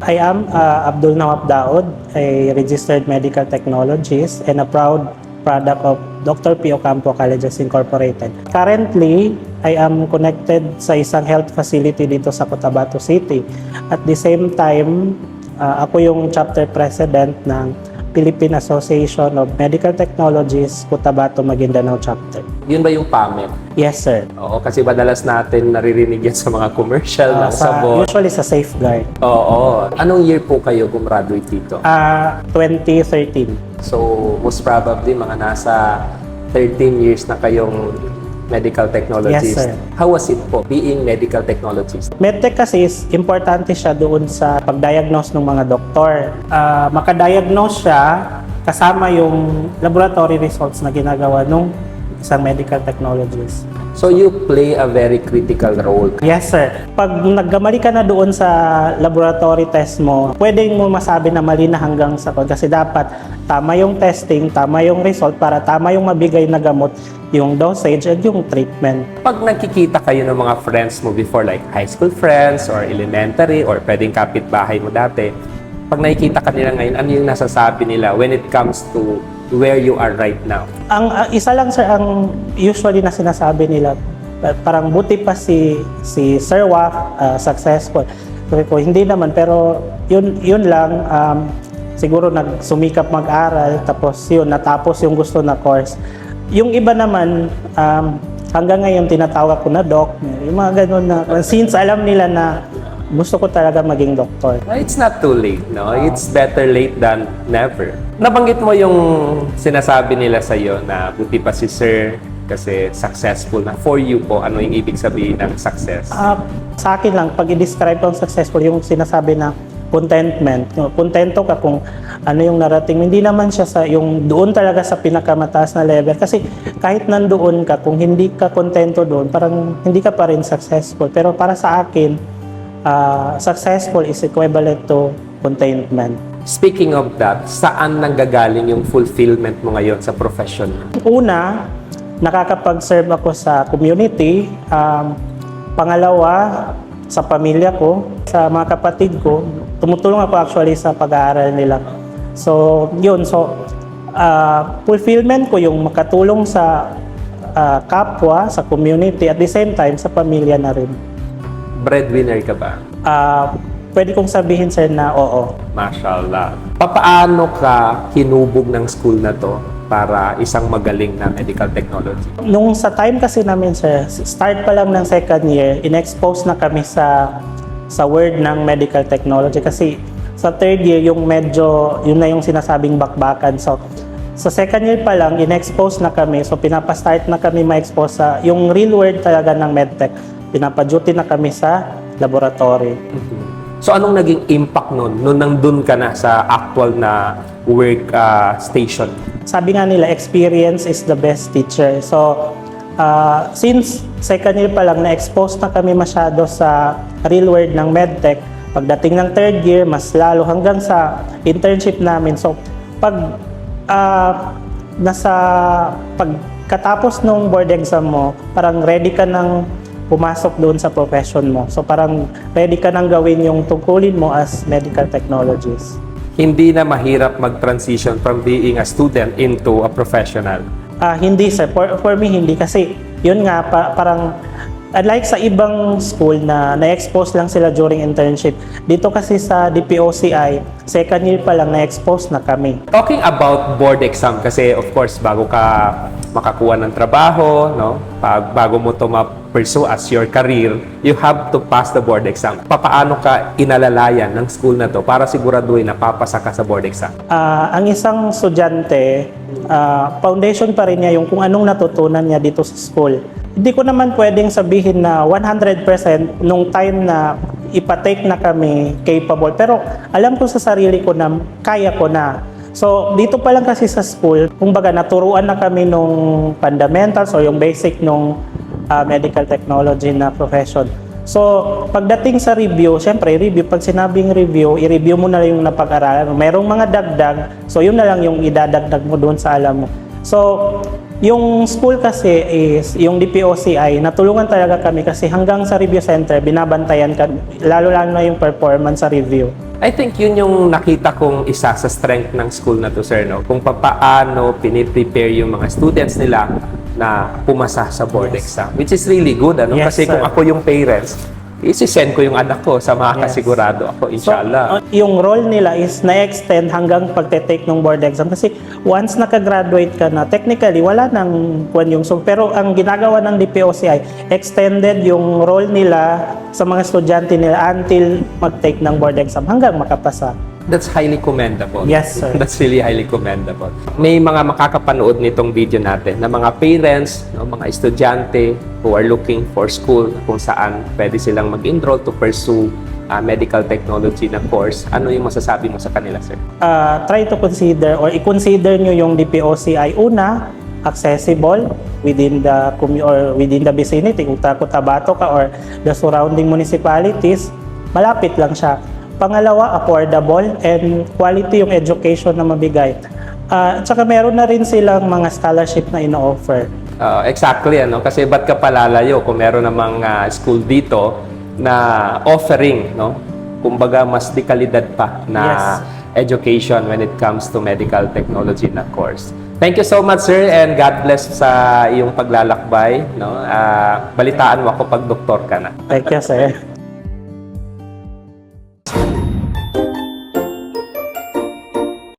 I am Abdul Nawab Daud, a registered medical technologist and a proud product of Dr. P. Ocampo Colleges Incorporated. Currently, I am connected sa isang health facility dito sa Cotabato City. At the same time, ako yung chapter president ng Philippine Association of Medical Technologists, Cotabato, Maguindanao chapter. Yun ba yung PAMET? Yes, sir. Oo, kasi madalas natin naririnig yan sa mga commercial ng sabon. Usually sa Safeguard. Oo. Anong year po kayo gumraduate dito? 2013. So, most probably mga nasa 13 years na kayong medical technologist. Yes, sir. How was it po being medical technologist? Medtech kasi is importante siya doon sa pag-diagnose ng mga doktor. Makadiagnose siya kasama yung laboratory results na ginagawa ng isang medical technologist. So, you play a very critical role. Yes, sir. Pag nagkamali ka na doon sa laboratory test mo, pwedeng mo masabi na mali na hanggang sa kasi dapat tama yung testing, tama yung result para tama yung mabigay na gamot, yung dosage at yung treatment. Pag nagkikita kayo ng mga friends mo before, like high school friends or elementary or pwedeng kapitbahay mo dati, pag nakikita ka nila ngayon, ano yung nasasabi nila when it comes to where you are right now? Ang isa lang, sir, ang usually na sinasabi nila, parang buti pa si Sir Waf, successful. Sabi ko, hindi naman, pero yun lang, siguro nagsumikap mag-aral, tapos yun, natapos yung gusto na course. Yung iba naman, hanggang ngayon tinatawag ko na doc, yung mga ganun na, since alam nila na gusto ko talaga maging doktor. It's not too late, no? It's better late than never. Nabanggit mo yung sinasabi nila sa iyo na buti pa si Sir kasi successful na. For you po, ano yung ibig sabihin ng success? Sa akin lang, pag i-describe ang successful, yung sinasabi na contentment. Kontento ka kung ano yung narating. Hindi naman siya sa yung doon talaga sa pinakamataas na level. Kasi kahit nandoon ka, kung hindi ka kontento doon, parang hindi ka pa rin successful. Pero para sa akin, successful is equivalent to contentment. Speaking of that, saan nanggagaling yung fulfillment mo ngayon sa profession? Una, nakakapag-serve ako sa community. Pangalawa, sa pamilya ko, sa mga kapatid ko. Tumutulong ako actually sa pag-aaral nila. So, yun. So, fulfillment ko yung makatulong sa kapwa, sa community, at the same time, sa pamilya na rin. Breadwinner ka ba? Pwede kong sabihin, sir, na oo. Mashallah. Papaano ka hinubog ng school na to para isang magaling na medical technology? Nung sa time kasi namin, sir, start pa lang ng second year, in-expose na kami sa word ng medical technology. Kasi sa third year, yung medyo, yun na yung sinasabing bakbakan. So, sa second year pa lang, in-expose na kami. So, pinapa-start na kami ma-expose sa yung real word talaga ng medtech. Pinapa-duty na kami sa laboratory. So, anong naging impact nun nandun ka na sa actual na work station? Sabi nga nila, experience is the best teacher. So, since second year pa lang, na-expose na kami masyado sa real world ng medtech. Pagdating ng third year, mas lalo hanggang sa internship namin. So, pagkatapos ng board exam mo, parang ready ka ng pumasok doon sa profession mo. So parang ready ka nang gawin yung tungkulin mo as medical technologist. Hindi na mahirap mag-transition from being a student into a professional? Hindi, sir. For me, hindi. Kasi yun nga, parang unlike sa ibang school na na-expose lang sila during internship, dito kasi sa DPOCI, second year pa lang na-expose na kami. Talking about board exam, kasi of course, bago ka makakuha ng trabaho, no? Bago mo to pursue as your career, you have to pass the board exam. Papaano ka inalalayan ng school na to para siguraduhin na papasa ka sa board exam? Ang isang estudyante, foundation pa rin niya yung kung anong natutunan niya dito sa school. Hindi ko naman pwedeng sabihin na 100% nung time na ipatake na kami capable. Pero alam ko sa sarili ko na kaya ko na. So, dito pa lang kasi sa school, kumbaga naturuan na kami nung fundamentals o yung basic nung medical technology na profession. So, pagdating sa review, syempre, pag sinabing review, i-review mo na lang yung napag-aralan. Merong mga dagdag, so yun na lang yung idadagdag mo doon sa alam mo. So, Yung school kasi is, yung DPOCI, natulungan talaga kami kasi hanggang sa review center, binabantayan kami, lalo-lalo na yung performance sa review. I think yun yung nakita kong isa sa strength ng school na to, sir, no? Kung paano piniprepare yung mga students nila na pumasa sa board exam, which is really good, ano? Yes, Kasi kung sir. ako yung parents, isi-send ko yung anak ko sa mga Yes. kasigurado ako, inshallah. Yung role nila is na-extend hanggang pagte-take ng board exam kasi once nakagraduate ka na, technically wala nang kwan yung so, pero ang ginagawa ng DPOCI, extended yung role nila sa mga estudyante nila until mag-take ng board exam hanggang makapasa. That's highly commendable. Yes, sir. That's really highly commendable. May mga makakapanood nitong video natin na mga parents, no, mga estudyante who are looking for school kung saan pwede silang mag-enroll to pursue medical technology na course. Ano yung masasabi mo sa kanila, sir? Try to consider or i-consider nyo yung DPOCI. Una, accessible within the or within the vicinity. Kung Cotabato ka or the surrounding municipalities, malapit lang siya. Pangalawa, affordable and quality yung education na mabigay. Tsaka meron na rin silang mga scholarship na ino-offer. Exactly, ano? Kasi ba't ka palalayo kung meron namang school dito na offering, no? Kumbaga, mas di kalidad pa na education when it comes to medical technology na course. Thank you so much, sir, and God bless sa iyong paglalakbay, no? Balitaan mo ako pag doktor ka na. Thank you, sir.